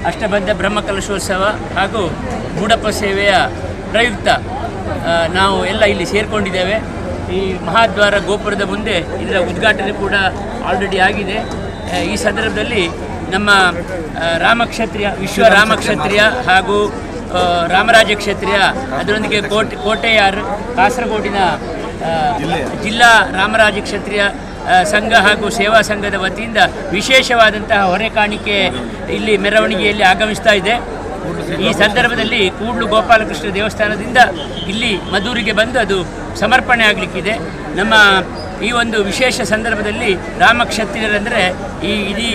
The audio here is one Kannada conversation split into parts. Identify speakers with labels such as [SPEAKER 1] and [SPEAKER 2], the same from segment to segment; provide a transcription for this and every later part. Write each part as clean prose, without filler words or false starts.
[SPEAKER 1] ಅಷ್ಟಬದ್ಧ ಬ್ರಹ್ಮಕಲಶೋತ್ಸವ ಹಾಗೂ ಮೂಡಪ್ಪ ಸೇವೆಯ ಪ್ರಯುಕ್ತ ನಾವು ಎಲ್ಲ ಇಲ್ಲಿ ಸೇರಿಕೊಂಡಿದ್ದೇವೆ. ಈ ಮಹಾದ್ವಾರ ಗೋಪುರದ ಮುಂದೆ ಇದರ ಉದ್ಘಾಟನೆ ಕೂಡ ಆಲ್ರೆಡಿ ಆಗಿದೆ. ಈ ಸಂದರ್ಭದಲ್ಲಿ ನಮ್ಮ ರಾಮಕ್ಷತ್ರಿಯ ವಿಶ್ವ ರಾಮಕ್ಷತ್ರಿಯ ಹಾಗೂ ರಾಮರಾಜ ಕ್ಷತ್ರಿಯ ಅದರೊಂದಿಗೆ ಕೋಟೆಯಾರ್ ಕಾಸರಗೋಡಿನ ಜಿಲ್ಲಾ ರಾಮರಾಜ ಕ್ಷತ್ರಿಯ ಸಂಘ ಹಾಗೂ ಸೇವಾ ಸಂಘದ ವತಿಯಿಂದ ವಿಶೇಷವಾದಂತಹ ಹೊರೆ ಕಾಣಿಕೆ ಇಲ್ಲಿ ಮೆರವಣಿಗೆಯಲ್ಲಿ ಆಗಮಿಸ್ತಾ ಇದೆ. ಈ ಸಂದರ್ಭದಲ್ಲಿ ಕೂಡ್ಲು ಗೋಪಾಲಕೃಷ್ಣ ದೇವಸ್ಥಾನದಿಂದ ಇಲ್ಲಿ ಮದ್ದೂರಿಗೆ ಬಂದು ಅದು ಸಮರ್ಪಣೆ ಆಗಲಿಕ್ಕಿದೆ. ನಮ್ಮ ಈ ಒಂದು ವಿಶೇಷ ಸಂದರ್ಭದಲ್ಲಿ ರಾಮಕ್ಷತ್ರಿಯರಂದರೆ ಈ ಇಡೀ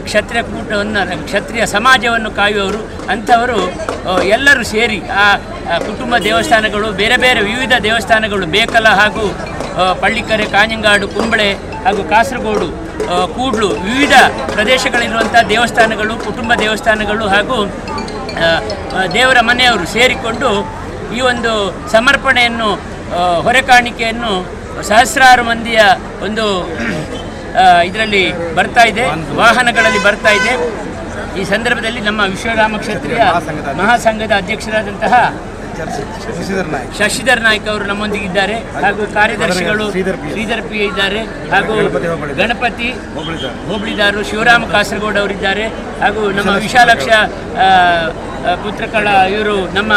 [SPEAKER 1] ಕ್ಷತ್ರಿಯ ಕೂಟವನ್ನು ಕ್ಷತ್ರಿಯ ಸಮಾಜವನ್ನು ಕಾಯುವವರು. ಅಂಥವರು ಎಲ್ಲರೂ ಸೇರಿ ಆ ಕುಟುಂಬ ದೇವಸ್ಥಾನಗಳು ಬೇರೆ ಬೇರೆ ವಿವಿಧ ದೇವಸ್ಥಾನಗಳು ಬೇಕಲ ಹಾಗೂ ಪಳ್ಳಿಕರೆ, ಕಾಂಜಂಗಾಡು, ಕುಂಬಳೆ ಹಾಗೂ ಕಾಸರಗೋಡು, ಕೂಡ್ಲು ವಿವಿಧ ಪ್ರದೇಶಗಳಿರುವಂಥ ದೇವಸ್ಥಾನಗಳು, ಕುಟುಂಬ ದೇವಸ್ಥಾನಗಳು ಹಾಗೂ ದೇವರ ಮನೆಯವರು ಸೇರಿಕೊಂಡು ಈ ಒಂದು ಸಮರ್ಪಣೆಯನ್ನು ಹೊರೆ ಕಾಣಿಕೆಯನ್ನು ಸಹಸ್ರಾರು ಮಂದಿಯ ಒಂದು ಇದರಲ್ಲಿ ಬರ್ತಾ ಇದೆ, ವಾಹನಗಳಲ್ಲಿ ಬರ್ತಾ ಇದೆ. ಈ ಸಂದರ್ಭದಲ್ಲಿ ನಮ್ಮ ವಿಶ್ವರಾಮ ಕ್ಷತ್ರಿಯ ಮಹಾಸಂಘದ ಅಧ್ಯಕ್ಷರಾದಂತಹ ಶಶಿಧರ್ ನಾಯ್ಕ ಅವರು ನಮ್ಮೊಂದಿಗಿದ್ದಾರೆ ಹಾಗೂ ಕಾರ್ಯದರ್ಶಿಗಳು ಶ್ರೀಧರ್ ಪಿ ಇದ್ದಾರೆ ಹಾಗೂ ಗಣಪತಿ ಹೋಬಳಿದಾರರು ಶಿವರಾಮ ಕಾಸರಗೋಡು ಅವರಿದ್ದಾರೆ ಹಾಗೂ ನಮ್ಮ ವಿಶಾಲಕ್ಷ ಪುತ್ರಕಳ ಇವರು ನಮ್ಮ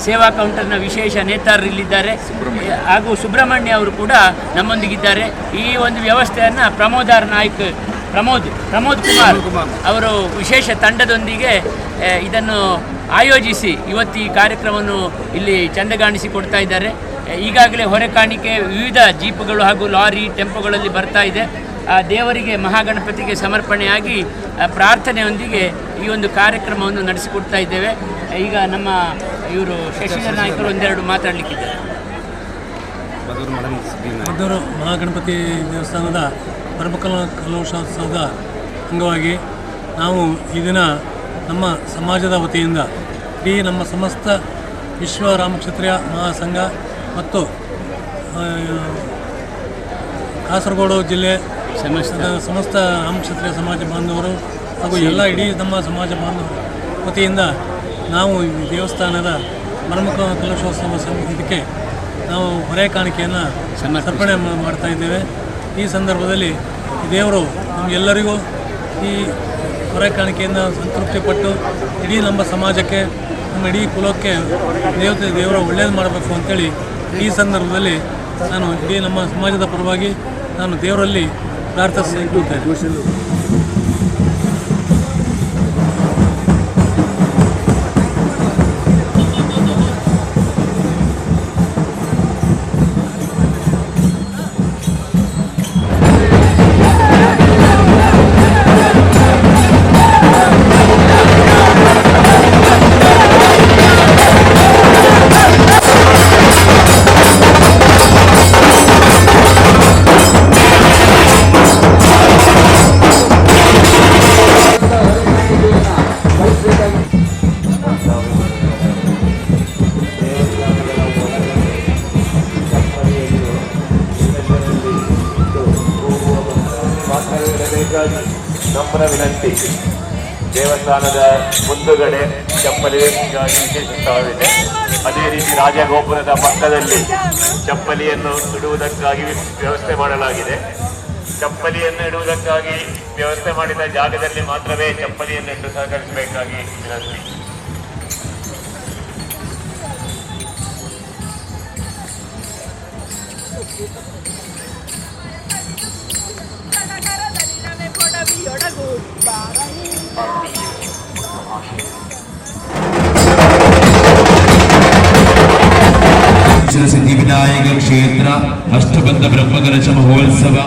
[SPEAKER 1] ಸೇವಾ ಕೌಂಟರ್ನ ವಿಶೇಷ ನೇತಾರರು ಇಲ್ಲಿದ್ದಾರೆ ಹಾಗೂ ಸುಬ್ರಹ್ಮಣ್ಯ ಅವರು ಕೂಡ ನಮ್ಮೊಂದಿಗಿದ್ದಾರೆ. ಈ ಒಂದು ವ್ಯವಸ್ಥೆಯನ್ನು ಪ್ರಮೋದ್ ಕುಮಾರ್ ಅವರು ವಿಶೇಷ ತಂಡದೊಂದಿಗೆ ಇದನ್ನು ಆಯೋಜಿಸಿ ಇವತ್ತು ಈ ಕಾರ್ಯಕ್ರಮವನ್ನು ಇಲ್ಲಿ ಚಂದಗಾಣಿಸಿಕೊಡ್ತಾ ಇದ್ದಾರೆ. ಈಗಾಗಲೇ ಹೊರೆ ಕಾಣಿಕೆ ವಿವಿಧ ಜೀಪುಗಳು ಹಾಗೂ ಲಾರಿ ಟೆಂಪೋಗಳಲ್ಲಿ ಬರ್ತಾ ಇದೆ. ಆ ದೇವರಿಗೆ ಮಹಾಗಣಪತಿಗೆ ಸಮರ್ಪಣೆಯಾಗಿ ಪ್ರಾರ್ಥನೆಯೊಂದಿಗೆ ಈ ಒಂದು ಕಾರ್ಯಕ್ರಮವನ್ನು ನಡೆಸಿಕೊಡ್ತಾ ಇದ್ದೇವೆ. ಈಗ ನಮ್ಮ ಇವರು ಶಶಿಧರ್ ನಾಯ್ಕರು ಒಂದೆರಡು ಮಾತಾಡಲಿಕ್ಕಿದ್ದಾರೆ.
[SPEAKER 2] ಮದ್ದೂರು ಮಹಾಗಣಪತಿ ದೇವಸ್ಥಾನದ ಬ್ರಹ್ಮಕಲಶೋತ್ಸವದ ಅಂಗವಾಗಿ ನಾವು ಈ ದಿನ ನಮ್ಮ ಸಮಾಜದ ವತಿಯಿಂದ ಇಡೀ ನಮ್ಮ ಸಮಸ್ತ ವಿಶ್ವ ರಾಮಕ್ಷತ್ರಿಯ ಮಹಾಸಂಘ ಮತ್ತು ಕಾಸರಗೋಡು ಜಿಲ್ಲೆ ಸಮಸ್ತ ರಾಮಕ್ಷತ್ರಿಯ ಸಮಾಜ ಬಾಂಧವರು ಹಾಗೂ ಎಲ್ಲ ಇಡೀ ನಮ್ಮ ಸಮಾಜ ಬಾಂಧವರು ವತಿಯಿಂದ ನಾವು ಈ ದೇವಸ್ಥಾನದ ಬ್ರಹ್ಮಕಲಶೋತ್ಸವ ಇದಕ್ಕೆ ನಾವು ಹೊರೆ ಕಾಣಿಕೆಯನ್ನು ಸಮರ್ಪಣೆ ಮಾಡ್ತಾ ಇದ್ದೇವೆ. ಈ ಸಂದರ್ಭದಲ್ಲಿ ದೇವರು ನಮಗೆಲ್ಲರಿಗೂ ಈ ಹೊರೆ ಕಾಣಿಕೆಯಿಂದ ಸಂತೃಪ್ತಿಪಟ್ಟು ಇಡೀ ನಮ್ಮ ಸಮಾಜಕ್ಕೆ, ನಮ್ಮ ಇಡೀ ಕುಲಕ್ಕೆ ದೇವರ ಒಳ್ಳೆಯದು ಮಾಡಬೇಕು ಅಂತೇಳಿ ಈ ಸಂದರ್ಭದಲ್ಲಿ ನಾನು ಇಡೀ ನಮ್ಮ ಸಮಾಜದ ಪರವಾಗಿ ನಾನು ದೇವರಲ್ಲಿ ಪ್ರಾರ್ಥಿಸಿಕೊಳ್ಳುತ್ತೇನೆ.
[SPEAKER 3] ನಮ್ಮನ ವಿನಂತಿ, ದೇವಸ್ಥಾನದ ಮುಂದುಗಡೆ ಚಪ್ಪಲಿಗಾಗಿ ವಿಶೇಷ ಸ್ಥಳವಿದೆ. ಅದೇ ರೀತಿ ರಾಜಗೋಪುರದ ಪಕ್ಕದಲ್ಲಿ ಚಪ್ಪಲಿಯನ್ನು ಇಡುವುದಕ್ಕಾಗಿ ವ್ಯವಸ್ಥೆ ಮಾಡಲಾಗಿದೆ. ಚಪ್ಪಲಿಯನ್ನು ಇಡುವುದಕ್ಕಾಗಿ ವ್ಯವಸ್ಥೆ ಮಾಡಿದ ಜಾಗದಲ್ಲಿ ಮಾತ್ರವೇ ಚಪ್ಪಲಿಯನ್ನು ಇಟ್ಟು ಸಹಕರಿಸಬೇಕಾಗಿ ವಿನಂತಿ.
[SPEAKER 4] ಸಿದ್ಧಿವಿನಾಯಕ ಕ್ಷೇತ್ರ ಅಷ್ಟಬಂಧ ಬ್ರಹ್ಮಕಲಶ ಮಹೋತ್ಸವ